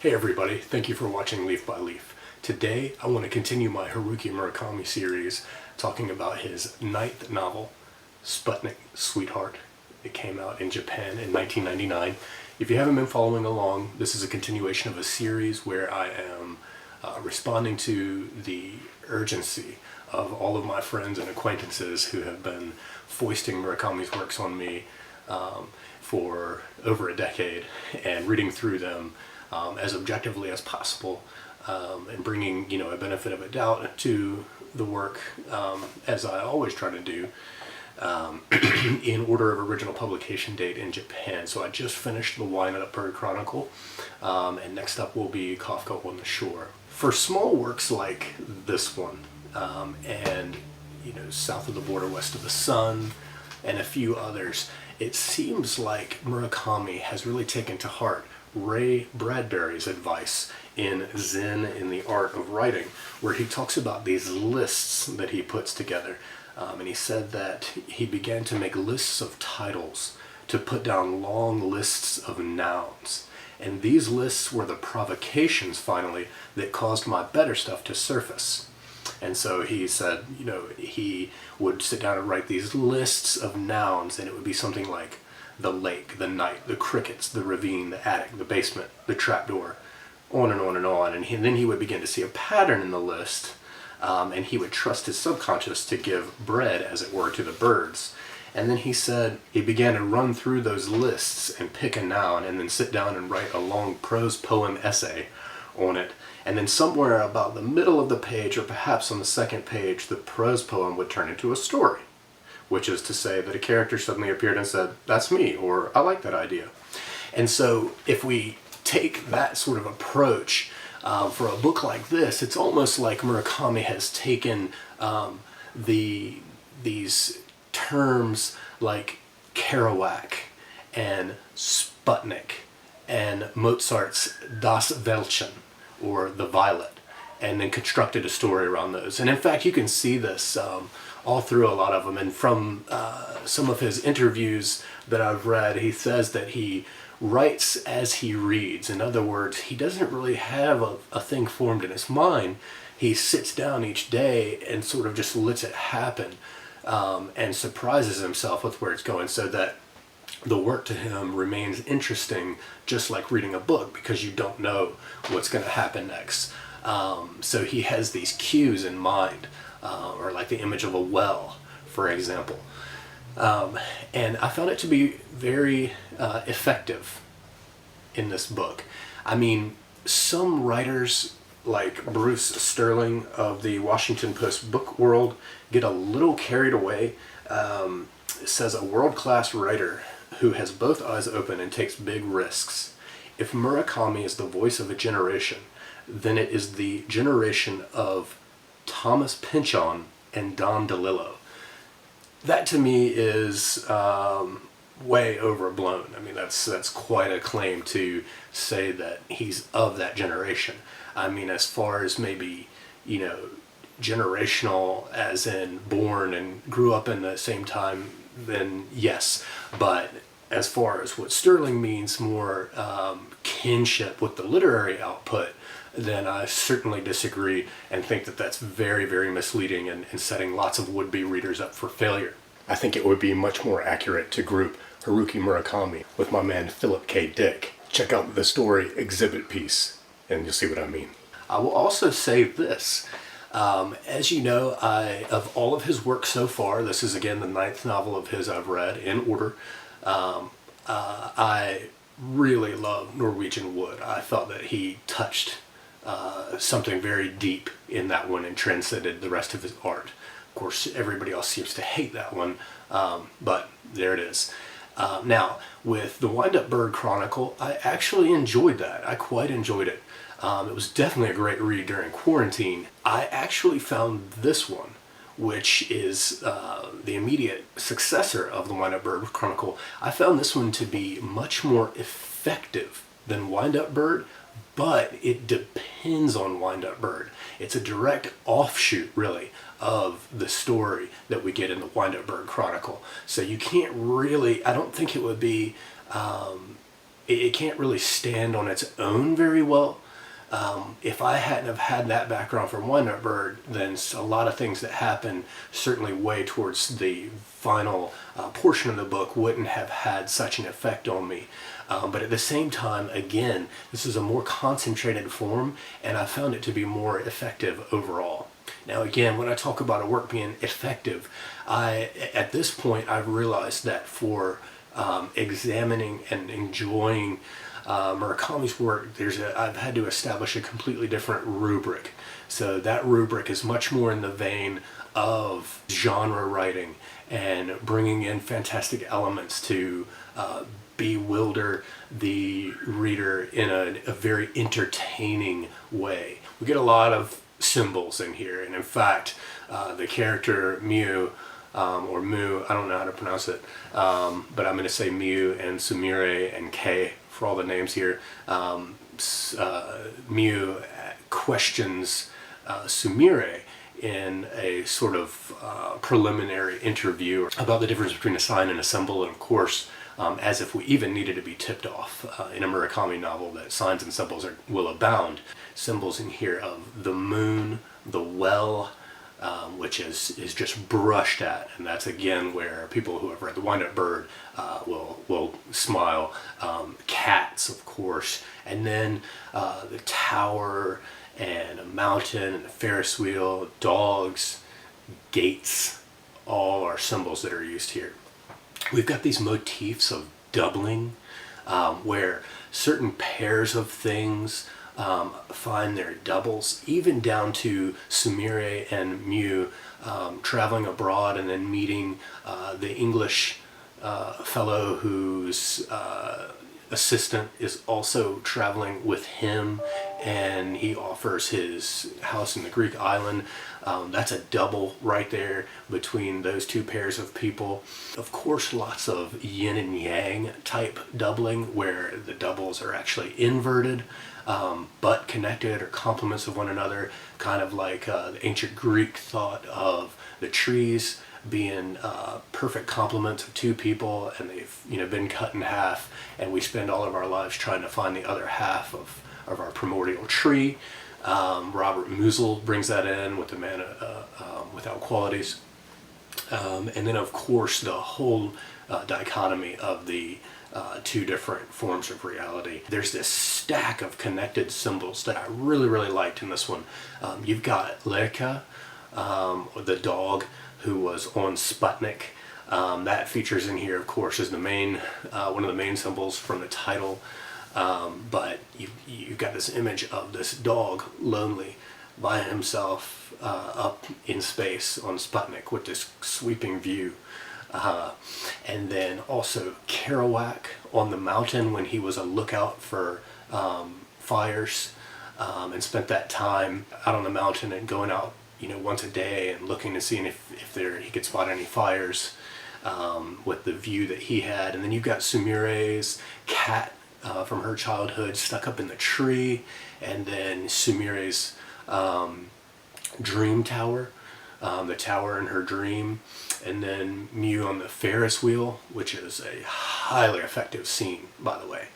Hey everybody, thank you for watching Leaf by Leaf. Today I want to continue my Haruki Murakami series talking about his ninth novel, SPUTNIK, Sweetheart. It came out in Japan in 1999. If you haven't been following along, this is a continuation of a series where I am responding to the urgency of all of my friends and acquaintances who have been foisting Murakami's works on me for over a decade and reading through them as objectively as possible, and bringing a benefit of a doubt to the work, as I always try to do, in order of original publication date in Japan. So I just finished the Wind-Up Bird Chronicle, and next up will be Kafka on the Shore. For small works like this one, and South of the Border, West of the Sun, and a few others, it seems like Murakami has really taken to heart Ray Bradbury's advice in Zen in the Art of Writing, where he talks about these lists that he puts together. And he said that he began to make lists of titles to put down long lists of nouns. And these lists were the provocations, finally, that caused my better stuff to surface. And so he said, he would sit down and write these lists of nouns, and it would be something like the lake, the night, the crickets, the ravine, the attic, the basement, the trapdoor, on and on and on. And then he would begin to see a pattern in the list, and he would trust his subconscious to give bread, as it were, to the birds. And then he said he began to run through those lists and pick a noun and then sit down and write a long prose poem essay on it. And then somewhere about the middle of the page, or perhaps on the second page, the prose poem would turn into a story, which is to say that a character suddenly appeared and said, "That's me," or "I like that idea." And so if we take that sort of approach for a book like this, it's almost like Murakami has taken these terms like Kerouac and Sputnik and Mozart's Das Veilchen, or The Violet, and then constructed a story around those. And in fact, you can see this all through a lot of them. And from some of his interviews that I've read, he says that he writes as he reads. In other words, he doesn't really have a thing formed in his mind. He sits down each day and sort of just lets it happen, and surprises himself with where it's going, so that the work to him remains interesting, just like reading a book, because you don't know what's going to happen next. So he has these cues in mind, or like the image of a well, for example. And I found it to be very effective in this book. I mean, some writers like Bruce Sterling of the Washington Post book world get a little carried away. It says, "A world-class writer who has both eyes open and takes big risks. If Murakami is the voice of a generation, then it is the generation of Thomas Pynchon and Don DeLillo." That to me is way overblown. I mean, that's quite a claim to say that he's of that generation. I mean, as far as maybe, generational as in born and grew up in the same time, then yes. But as far as what Sterling means, more kinship with the literary output, then I certainly disagree and think that that's very, very misleading and setting lots of would-be readers up for failure. I think it would be much more accurate to group Haruki Murakami with my man Philip K. Dick. Check out the story Exhibit Piece, and you'll see what I mean. I will also say this. As you know, of all of his work so far, this is again the ninth novel of his I've read in order. I really love Norwegian Wood. I felt that he touched something very deep in that one and transcended the rest of his art. Of course, everybody else seems to hate that one, but there it is. Now, with the Wind-Up Bird Chronicle, I actually enjoyed that. I quite enjoyed it. It was definitely a great read during quarantine. I actually found this one, which is the immediate successor of the Wind-Up Bird Chronicle. I found this one to be much more effective than Wind-Up Bird, but it depends on Wind-Up Bird. It's a direct offshoot, really, of the story that we get in the Wind-Up Bird Chronicle. So you can't really, I don't think it would be it can't really stand on its own very well. If I hadn't have had that background from One Note Bird, then a lot of things that happen certainly way towards the final portion of the book wouldn't have had such an effect on me. But at the same time, again, this is a more concentrated form, and I found it to be more effective overall. Now again, when I talk about a work being effective, at this point I've realized that for examining and enjoying Murakami's work, I've had to establish a completely different rubric. So that rubric is much more in the vein of genre writing and bringing in fantastic elements to bewilder the reader in a very entertaining way. We get a lot of symbols in here, and in fact, the character Mew, or Mu, I don't know how to pronounce it, but I'm going to say Mew and Sumire and Kei for all the names here. Mew questions Sumire in a sort of preliminary interview about the difference between a sign and a symbol, and of course, as if we even needed to be tipped off in a Murakami novel that signs and symbols will abound. Symbols in here of the moon, the well, which is just brushed at, and that's again where people who have read The Wind-Up Bird will smile. Cats, of course, and then the tower and a mountain and the Ferris wheel, dogs, gates, all are symbols that are used here. We've got these motifs of doubling, where certain pairs of things find their doubles, even down to Sumire and Mew traveling abroad and then meeting the English fellow whose assistant is also traveling with him, and he offers his house in the Greek island. That's a double right there between those two pairs of people. Of course, lots of yin and yang type doubling where the doubles are actually inverted, but connected or complements of one another, kind of like the ancient Greek thought of the trees being perfect complements of two people, and they've been cut in half, and we spend all of our lives trying to find the other half of our primordial tree. Robert Musil brings that in with The Man Without Qualities. And then of course the whole dichotomy of the two different forms of reality. There's this stack of connected symbols that I really, really liked in this one. You've got Leica, the dog who was on Sputnik. That features in here, of course, is the main one of the main symbols from the title. But you've got this image of this dog lonely by himself up in space on Sputnik with this sweeping view. And then also Kerouac on the mountain when he was a lookout for fires, and spent that time out on the mountain and going out once a day and looking to see if he could spot any fires with the view that he had. And then you've got Sumire's cat from her childhood stuck up in the tree, and then Sumire's dream tower, the tower in her dream, and then Mew on the Ferris wheel, which is a highly effective scene, by the way,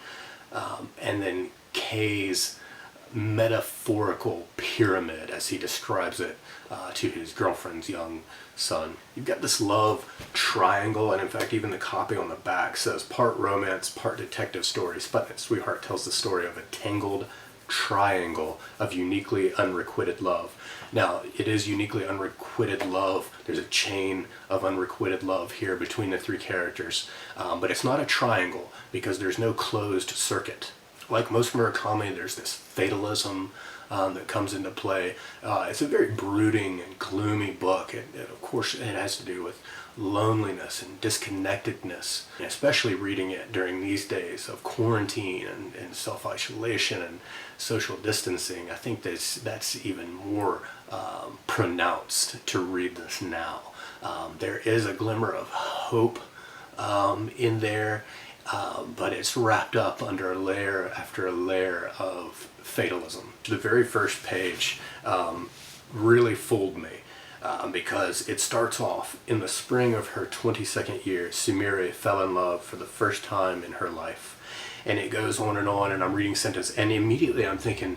and then Kay's metaphorical pyramid, as he describes it to his girlfriend's young son. You've got this love triangle, and in fact even the copy on the back says part romance, part detective story. Sputnik Sweetheart tells the story of a tangled triangle of uniquely unrequited love. Now, it is uniquely unrequited love. There's a chain of unrequited love here between the three characters, but it's not a triangle because there's no closed circuit. Like most Murakami, there's this fatalism that comes into play. It's a very brooding and gloomy book. Of course, it has to do with loneliness and disconnectedness, and especially reading it during these days of quarantine and self-isolation and social distancing. I think that's even more pronounced to read this now. There is a glimmer of hope in there, but it's wrapped up under a layer after a layer of fatalism. The very first page really fooled me because it starts off, in the spring of her 22nd year, Sumire fell in love for the first time in her life. and it goes on, and I'm reading sentence, and immediately I'm thinking,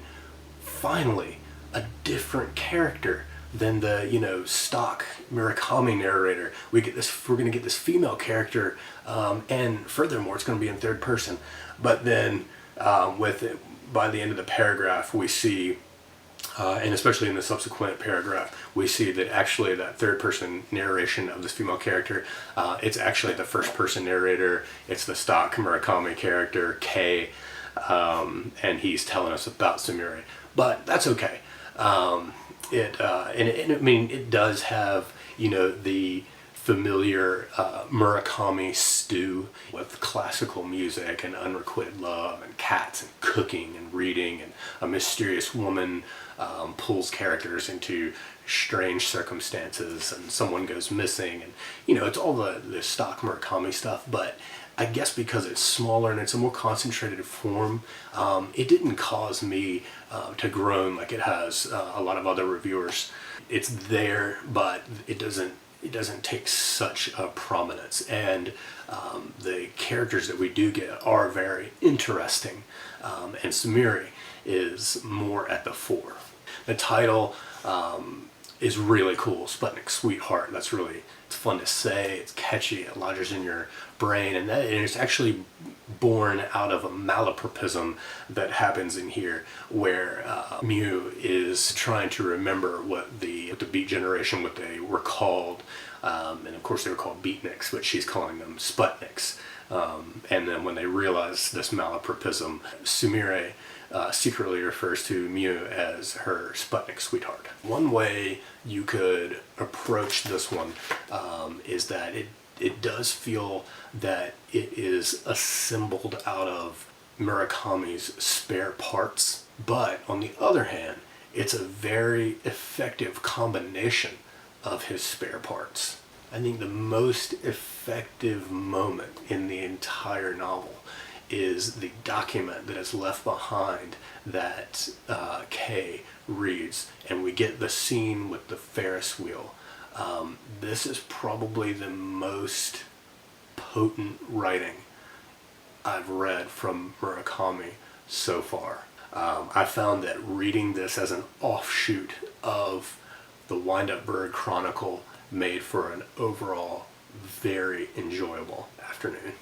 finally, a different character than the, you know, stock Murakami narrator. We're going to get this female character, and furthermore, it's going to be in third person. But then, by the end of the paragraph, we see, and especially in the subsequent paragraph, we see that actually that third person narration of this female character, it's actually the first person narrator. It's the stock Murakami character, Kei, and he's telling us about Sumire. But that's okay. It does have, you know, the familiar Murakami stew with classical music and unrequited love and cats and cooking and reading, and a mysterious woman pulls characters into strange circumstances, and someone goes missing, and, you know, it's all the stock Murakami stuff. But I guess because it's smaller and it's a more concentrated form, it didn't cause me to groan like it has a lot of other reviewers. It's there, but it doesn't take such a prominence, and the characters that we do get are very interesting, and Sumire is more at the fore. The title is really cool, Sputnik Sweetheart. It's fun to say, it's catchy, it lodges in your brain, and it's actually born out of a malapropism that happens in here, where Mew is trying to remember what the Beat Generation, what they were called, and of course they were called Beatniks, but she's calling them Sputniks. And then when they realize this malapropism, Sumire secretly refers to Mew as her Sputnik sweetheart. One way you could approach this one is that it does feel that it is assembled out of Murakami's spare parts, but on the other hand, it's a very effective combination of his spare parts. I think the most effective moment in the entire novel is the document that is left behind that Kay reads, and we get the scene with the Ferris wheel. This is probably the most potent writing I've read from Murakami so far. I found that reading this as an offshoot of the Wind-Up Bird Chronicle made for an overall very enjoyable afternoon.